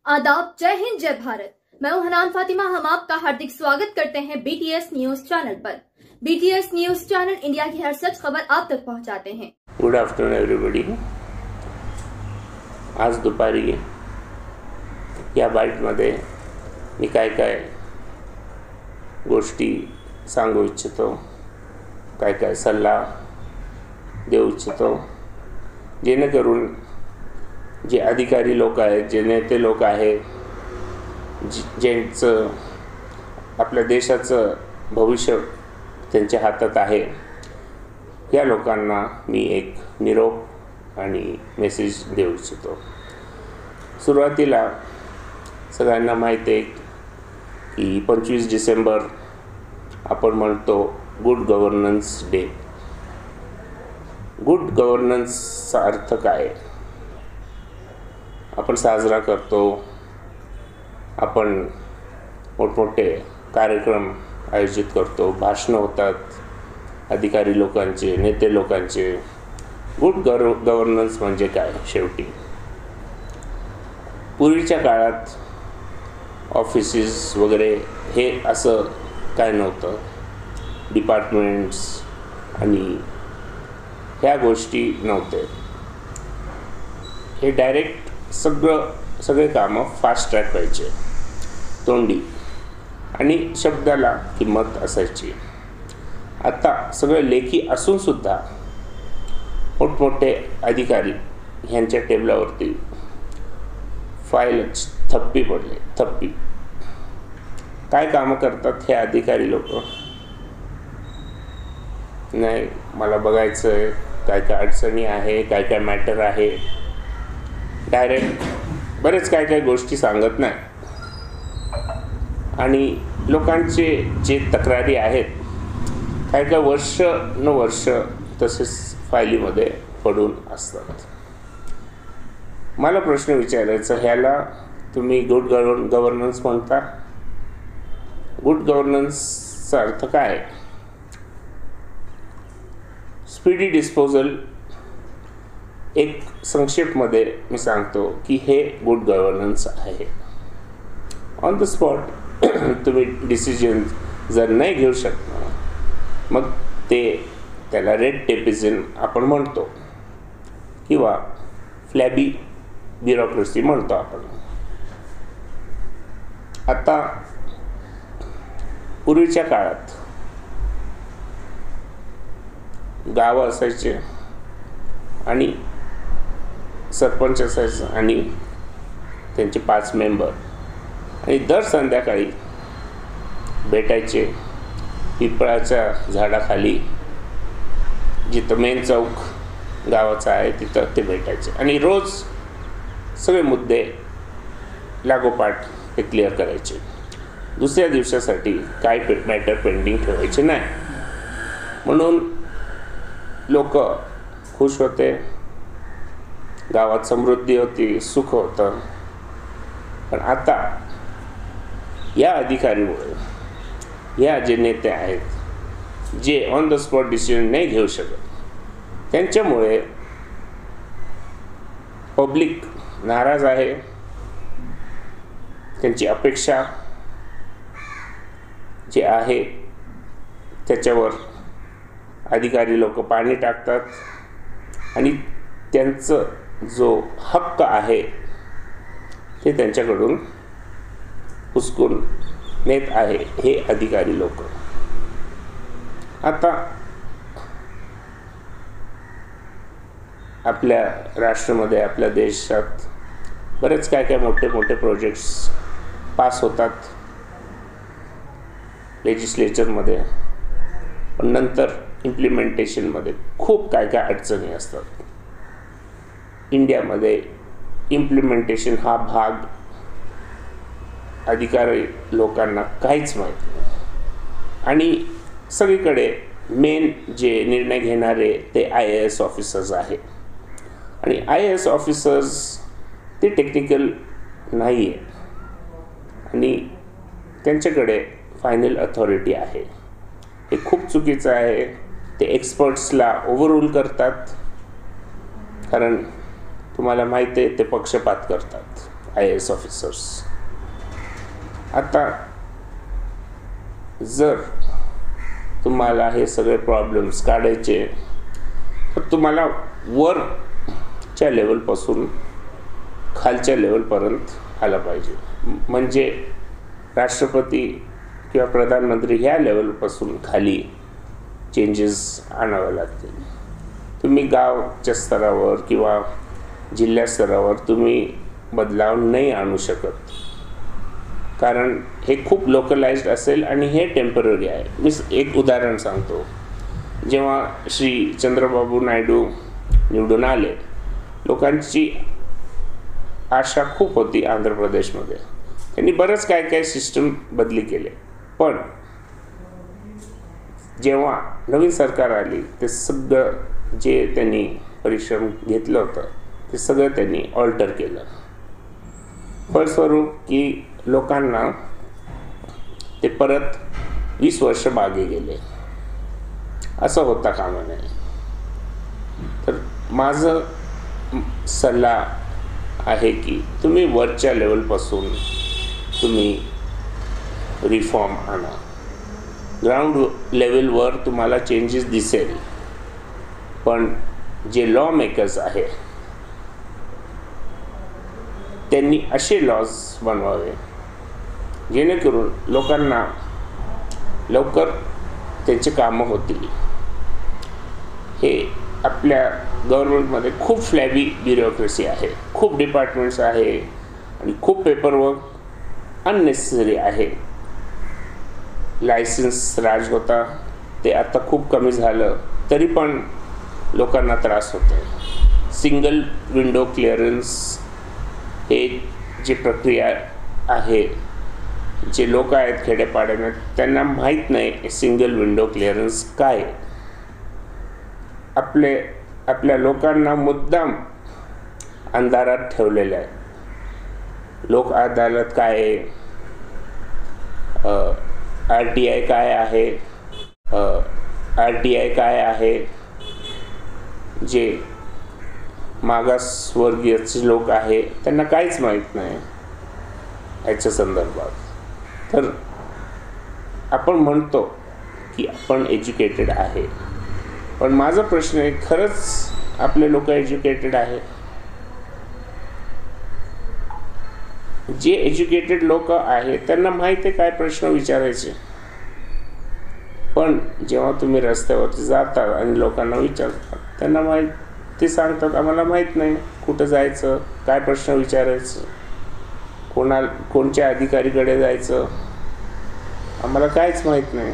आदाब, जय हिंद, जय भारत। मैं हूं हनान फातिमा। हम आपका हार्दिक स्वागत करते हैं BTS न्यूज चैनल पर। BTS न्यूज चैनल इंडिया की हर सच खबर आप तक पहुंचाते हैं। Good afternoon everybody. आज दुपारी या बाईटमध्ये मी काय गोष्टी सांगू इच्छितो, काय सल्ला देऊ इच्छितो, जेणेकरून जे अधिकारी लोक आहेत, जे नेते लोक आहेत, ज्यांचं आपल्या देशाचं भविष्य त्यांच्या हातात आहे, या लोकांना मी एक निरोप आणि मेसेज देऊ इच्छितो। सुरुवातीला सगळ्यांना माहिती आहे की 25 डिसेंबर आपण म्हणतो गुड गव्हर्नन्स डे। गुड गव्हर्नन्सचा अर्थ काय आपण साजरा करतो। आपण मोठमोठे कार्यक्रम आयोजित करतो, भाषण होतात अधिकारी लोकांचे, नेते लोकांचे। गुड गव्हर्नन्स म्हणजे काय? शेवटी पूर्वीच्या काळात ऑफिसेस वगैरे हे असं काय नव्हतं, डिपार्टमेंट्स आणि ह्या गोष्टी नव्हते। हे डायरेक्ट सगळे कामं फास्ट ट्रॅक व्हायचे, तोंडी आणि शब्दाला किंमत असायची। आता सगळे लेखी असून सुद्धा मोठमोठे अधिकारी ह्यांच्या टेबलावरती फाईलच थप्पी पडले। थप्पी काय कामं करतात हे अधिकारी लोक? नाही, मला बघायचं आहे काय अडचणी आहे, काय मॅटर आहे। डायरेक्ट बरेच काय गोष्टी सांगत नाही आणि लोकांचे जे तक्रारी आहेत काय वर्ष न वर्ष तसेच फायलीमध्ये पडून असतात। मला प्रश्न विचारायचा, ह्याला तुम्ही गुड गव्हर्नन्स म्हणता? गुड गव्हर्नन्सचा अर्थ काय? Speedy disposal. एक संक्षेपमध्ये मी सांगतो की हे गुड गव्हर्नन्स आहे। ऑन द स्पॉट तुम्ही डिसिजन जर नाही घेऊ शकता, मग त्याला रेड टेपिझम आपण म्हणतो किंवा फ्लॅबी ब्युरोक्रेसी म्हणतो आपण। आता पूर्वीच्या काळात गावं असायचे आणि सरपंच असायचं आणि त्यांचे 5 मेंबर, आणि दर संध्याकाळी भेटायचे पिंपळाच्या झाडाखाली, जिथं मेन चौक गावाचा आहे तिथं ते भेटायचे आणि रोज सगळे मुद्दे लागोपाठ ते क्लिअर करायचे। दुसऱ्या दिवसासाठी काय मॅटर पेंडिंग ठेवायचे नाही, म्हणून लोक खुश होते, गावात समृद्धी होती, सुख होतं। पण आता या अधिकारीमुळे, या जे नेते आहेत जे ऑन द स्पॉट डिसिजन नाही घेऊ शकत, त्यांच्यामुळे पब्लिक नाराज आहे। त्यांची अपेक्षा जे आहे त्याच्यावर अधिकारी लोक पाणी टाकतात आणि त्यांचं जो हक्क आहे ते त्यांच्याकडून हुसकून नेत आहे हे अधिकारी लोक। आता आपल्या राष्ट्रामध्ये, आपल्या देशात बरेच काय मोठे प्रोजेक्ट्स पास होतात लेजिस्लेचरमध्ये, पण नंतर इम्प्लिमेंटेशनमध्ये खूप काय अडचणी असतात। इंडियामध्ये इम्प्लिमेंटेशन हा भाग अधिकारी लोकांना काहीच माहीत नाही आणि सगळीकडे मेन जे निर्णय घेणारे ते IAS ऑफिसर्स आहेत आणि IAS ऑफिसर्स ते टेक्निकल नाही आहे आणि त्यांच्याकडे फायनल अथॉरिटी आहे। हे खूप चुकीचं आहे। ते एक्सपर्ट्सला ओव्हररूल करतात, कारण तुम्हाला माहिती आहे ते पक्षपात करतात IAS ऑफिसर्स. आता जर तुम्हाला हे सगळे प्रॉब्लेम्स काढायचे तर तुम्हाला वरच्या लेवलपासून खालच्या लेवलपर्यंत आलं पाहिजे. म्हणजे राष्ट्रपती किंवा प्रधानमंत्री ह्या लेवलपासून खाली चेंजेस आणावे लागतील. तुम्ही गावच्या स्तरावर किंवा जिल्हा स्तरावर तुम्ही बदलाव नाही आणू शकत, कारण हे खूप लोकलाइज्ड असेल आणि हे टेम्पररी आहे. मी एक उदाहरण सांगतो. जेव्हा श्री चंद्रबाबू नायडू निवडून आले, लोकांची आशा खूप होती आंध्र प्रदेशमध्ये. त्यांनी बरंच काय सिस्टम बदली केले, पण जेव्हा नवीन सरकार आली ते सगळं जे त्यांनी परिश्रम घेतलं होतं ते सगळं त्यांनी ऑल्टर केलं. फलस्वरूप की लोकांना ते परत 20 वर्ष मागे गेले. असं होता कामा नये. तर माझं सल्ला आहे की तुम्ही वरच्या लेवलपासून तुम्ही रिफॉर्म आणा. ग्राउंड लेवलवर तुम्हाला चेंजेस दिसेल, पण जे लॉ मेकर्स आहे त्यांनी असे लॉज बनवावे जेणेकरून लोकांना लवकर त्यांचे कामं होतील. हे आपल्या गव्हर्नमेंटमध्ये खूप फ्लॅबी ब्युरोक्रेसी आहे, खूप डिपार्टमेंट्स आहे आणि खूप पेपरवर्क अननेसेसरी आहे. लायसन्स राज होता ते आता खूप कमी झालं, तरी पण लोकांना त्रास होतो. सिंगल विंडो क्लिअरन्स हे जी प्रक्रिया आहे, जे लोक आहेत खेडेपाड्यात त्यांना माहीत नाही सिंगल विंडो क्लिअरन्स काय. आपल्या लोकांना मुद्दाम अंधारात ठेवलेलं आहे. लोक अदालत काय आहे, RTI काय आहे, RTI काय आहे, जे मागासवर्गीयचे लोक आहे त्यांना काहीच माहीत नाही याच्या संदर्भात. तर आपण म्हणतो की आपण एज्युकेटेड आहे, पण माझा प्रश्न आहे, खरंच आपले लोक एज्युकेटेड आहे? जे एज्युकेटेड लोक आहेत त्यांना माहिती आहे काय प्रश्न विचारायचे, पण जेव्हा तुम्ही रस्त्यावरती जाता आणि लोकांना विचारता त्यांना ते सांगतात आम्हाला माहीत नाही कुठं जायचं, काय प्रश्न विचारायचं, कोणत्या अधिकारीकडे जायचं, आम्हाला काहीच माहीत नाही.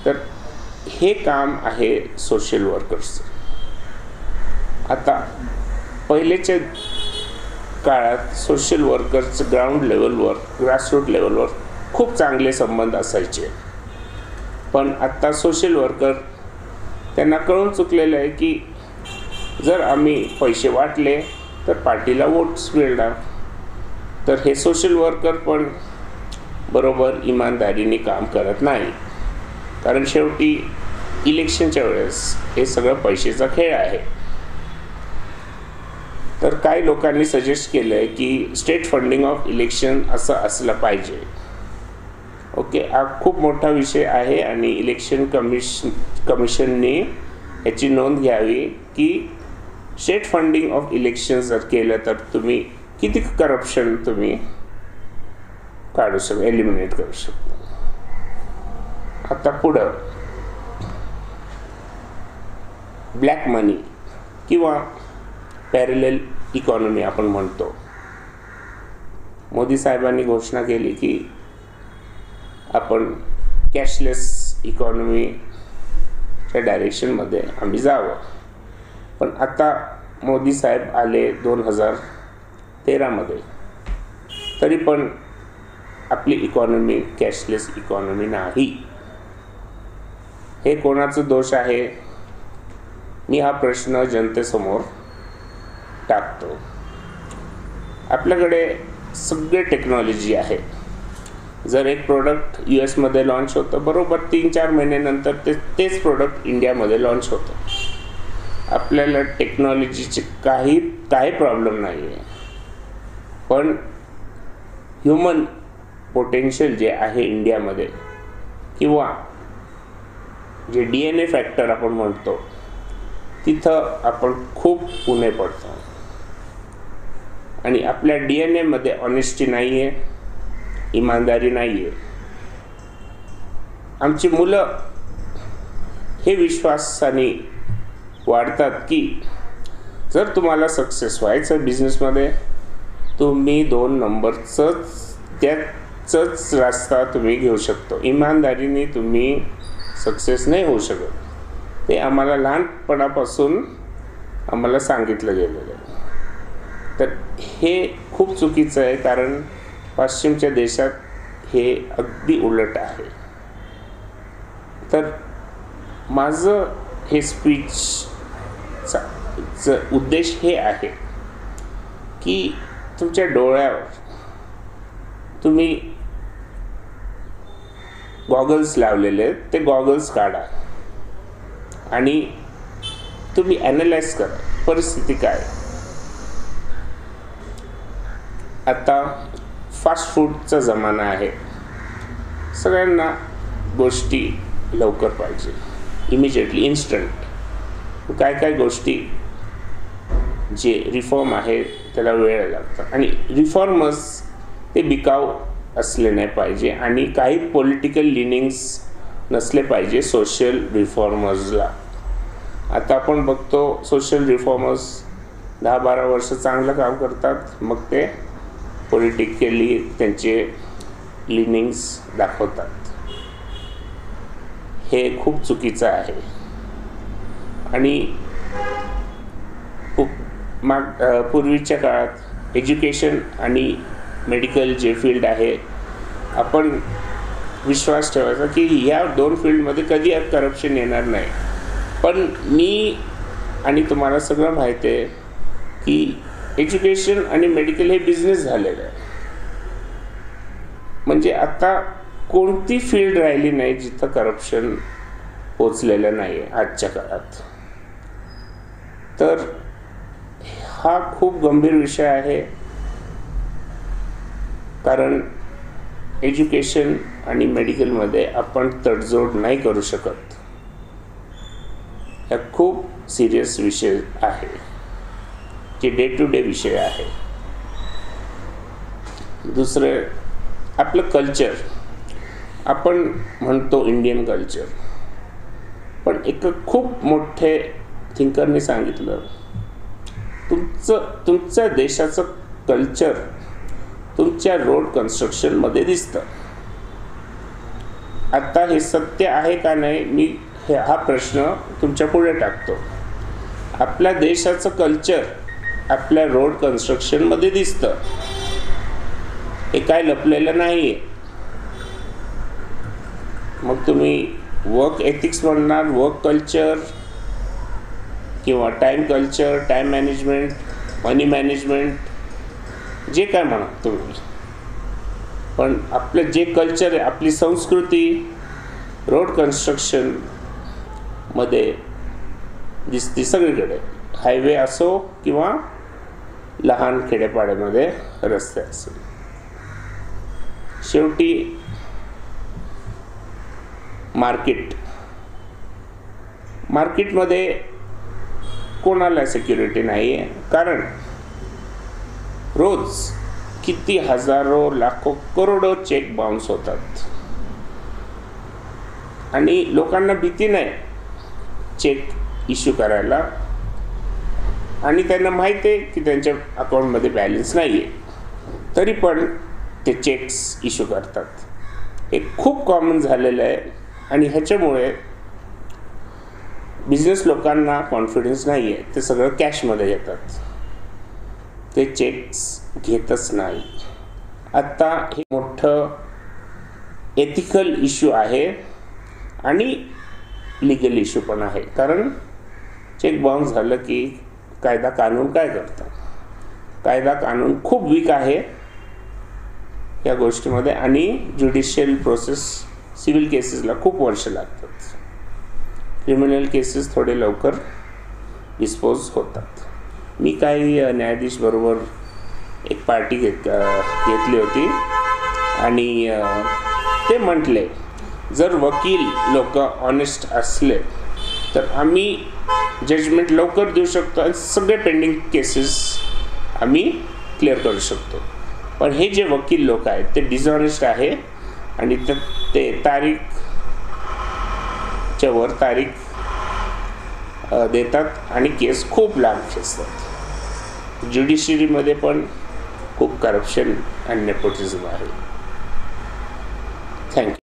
तर हे काम आहे सोशल वर्कर्सचं. आता पहिलेच्या काळात सोशल वर्कर्सचं ग्राउंड लेवलवर, ग्रासरूट लेवलवर खूप चांगले संबंध असायचे, पण आता सोशल वर्कर त्यांना कळून चुकलेलं आहे की जर आम्ही पैसे वाटले तर पार्टीला वोट्स मिळणार. तर हे सोशल वर्कर पण बरोबर इमानदारीने काम करत नाही, कारण शेवटी इलेक्शनच्या वेळेस हे सगळं पैशाचा खेळ आहे. तर काही लोकांनी सजेस्ट केलं आहे की स्टेट फंडिंग ऑफ इलेक्शन असं असलं पाहिजे. ओके, हा खूप मोठा विषय आहे आणि इलेक्शन कमिशनने याची नोंद घ्यावी की स्टेट फंडिंग ऑफ इलेक्शन जर केलं तर तुम्ही किती करप्शन तुम्ही काढू शकता, एलिमिनेट करू शकता. आता पुढं ब्लॅक मनी किंवा पॅरलल इकॉनॉमी आपण म्हणतो. मोदी साहेबांनी घोषणा केली की आपण कॅशलेस इकॉनॉमीच्या डायरेक्शनमध्ये आम्ही जावं, पण आता मोदी साहेब आले 2013मध्ये, तरी पण आपली इकॉनॉमी कॅशलेस इकॉनॉमी नाही. हे कोणाचा दोष आहे? मी हा प्रश्न जनतेसमोर टाकतो. आपल्याकडे सगळे टेक्नॉलॉजी आहे. जर एक प्रोडक्ट US मध्ये लॉन्च होतं, बरोबर 3-4 महिन्यानंतर तेच प्रोडक्ट इंडियामध्ये लॉन्च होतं. आपल्याला टेक्नॉलॉजीचे काही प्रॉब्लेम नाही आहे. पण ह्युमन पोटेन्शियल जे आहे इंडियामध्ये किंवा जे DNA फॅक्टर आपण म्हणतो तिथं आपण खूप उणे पडतो आणि आपल्या DNA मध्ये ऑनेस्टी नाही आहे, इमानदारी नाही आहे. आमची मुलं हे विश्वासाने वाढतात की जर तुम्हाला सक्सेस व्हायचं बिझनेसमध्ये तुम्ही 2 नंबरचंच त्याचंच रस्ता तुम्ही घेऊ शकतो. इमानदारीने तुम्ही सक्सेस नाही होऊ शकत. ते आम्हाला लहानपणापासून आम्हाला सांगितलं गेलेलं आहे. तर हे खूप चुकीचं आहे, कारण पश्चिमच्या देशात हे अगदी उलट आहे. तर माझं हे स्पीचचा उद्देश हे आहे की तुमच्या डोळ्यावर तुम्ही गॉगल्स लावलेले आहेत, ते गॉगल्स काढा आणि तुम्ही ॲनालाइज करा परिस्थिती काय. आता फास्ट फूडचा जमाना आहे. सगळ्यांना गोष्टी लवकर पाहिजे, इमिजिएटली, इन्स्टंट. काय काय गोष्टी जे रिफॉर्म आहे त्याला वेळ लागतात आणि रिफॉर्मर्स ते बिकाऊ असले नाही पाहिजे आणि काही पॉलिटिकल लिनिंग्स नसले पाहिजे सोशल रिफॉर्मर्सला. आता आपण बघतो सोशल रिफॉर्मर्स 10-12 वर्ष चांगलं काम करतात, मग ते पॉलिटिकली त्यांचे लिनिंग्स दाखवतात. हे खूप चुकीचं आहे आणि पूर्वीच्या काळात एज्युकेशन आणि मेडिकल जे फील्ड आहे आपण विश्वास ठेवायचा की ह्या 2 फील्डमध्ये कधी करप्शन येणार नाही. पण मी आणि तुम्हाला सगळं माहिती आहे की एज्युकेशन आणि मेडिकल हे बिझनेस झालेलं आहे. म्हणजे आता कोणती फील्ड राहिली नाही जिथं करप्शन पोचलेलं नाही आहे आजच्या काळात. तर हा खूप गंभीर विषय आहे, कारण एज्युकेशन आणि मेडिकलमध्ये आपण तडजोड नाही करू शकत. हा खूप सिरियस विषय आहे, जे डे टू डे विषय आहे. दुसरं आपलं कल्चर. आपण म्हणतो इंडियन कल्चर, पण एक खूप मोठे थिंकरने सांगितलं तुमच्या देशाचं कल्चर तुमच्या रोड कन्स्ट्रक्शनमध्ये दिसतं. आता हे सत्य आहे का नाही, मी हा प्रश्न तुमच्या पुढे टाकतो. आपल्या देशाचं कल्चर आपल्या रोड कन्स्ट्रक्शनमध्ये दिसतं, हे काय लपलेलं नाही आहे. मग तुम्ही वर्क एथिक्स म्हणणार, वर्क कल्चर किंवा टाईम कल्चर, टाईम मॅनेजमेंट, मनी मॅनेजमेंट, जे काय म्हणा तुम्ही, पण आपलं जे कल्चर आहे, आपली संस्कृती रोड कन्स्ट्रक्शन मध्ये दिसते सगळीकडे. हायवे असो किंवा लहान खेड्यापाड्यामध्ये रस्ते असो. शेवटी मार्केटमध्ये कोणाला सिक्युरिटी नाही आहे, कारण रोज किती हजारो लाखो करोडो चेक बाउन्स होतात आणि लोकांना भीती नाही चेक इश्यू करायला आणि त्यांना माहिती आहे की त्यांच्या अकाउंटमध्ये बॅलन्स नाही आहे, तरी पण ते चेक्स इश्यू करतात. हे खूप कॉमन झालेलं आहे आणि ह्याच्यामुळे बिझनेस लोकांना कॉन्फिडन्स नाही आहे. ते सगळं कॅशमध्ये घेतात, ते चेक्स घेतच नाही. आता हे मोठं एथिकल इश्यू आहे आणि लीगल इश्यू पण आहे, कारण चेक बाउन्स झालं की कायदा कानून काय करतं. कायदा कानून खूप वीक आहे या गोष्टीमध्ये आणि ज्युडिशियल प्रोसेस सिव्हिल केसेसला खूप वर्ष लागतात. क्रिमिनल केसेस थोडे लवकर डिस्पोज होतात. मी काही न्यायाधीश बरोबर एक पार्टी घेतली होती आणि ते म्हटले जर वकील लोक ऑनेस्ट असले तर आम्ही जजमेंट लवकर देऊ शकतो आणि सगळे पेंडिंग केसेस आम्ही क्लिअर करू शकतो. पण हे जे वकील लोक आहेत ते डिसऑनेस्ट आहे आणि ते तारीखच्या वर तारीख देतात आणि केस खूप लांब खेचतात. ज्युडिशरीमध्ये पण खूप करप्शन आणि नेपोटिझम आहे. थँक्यू.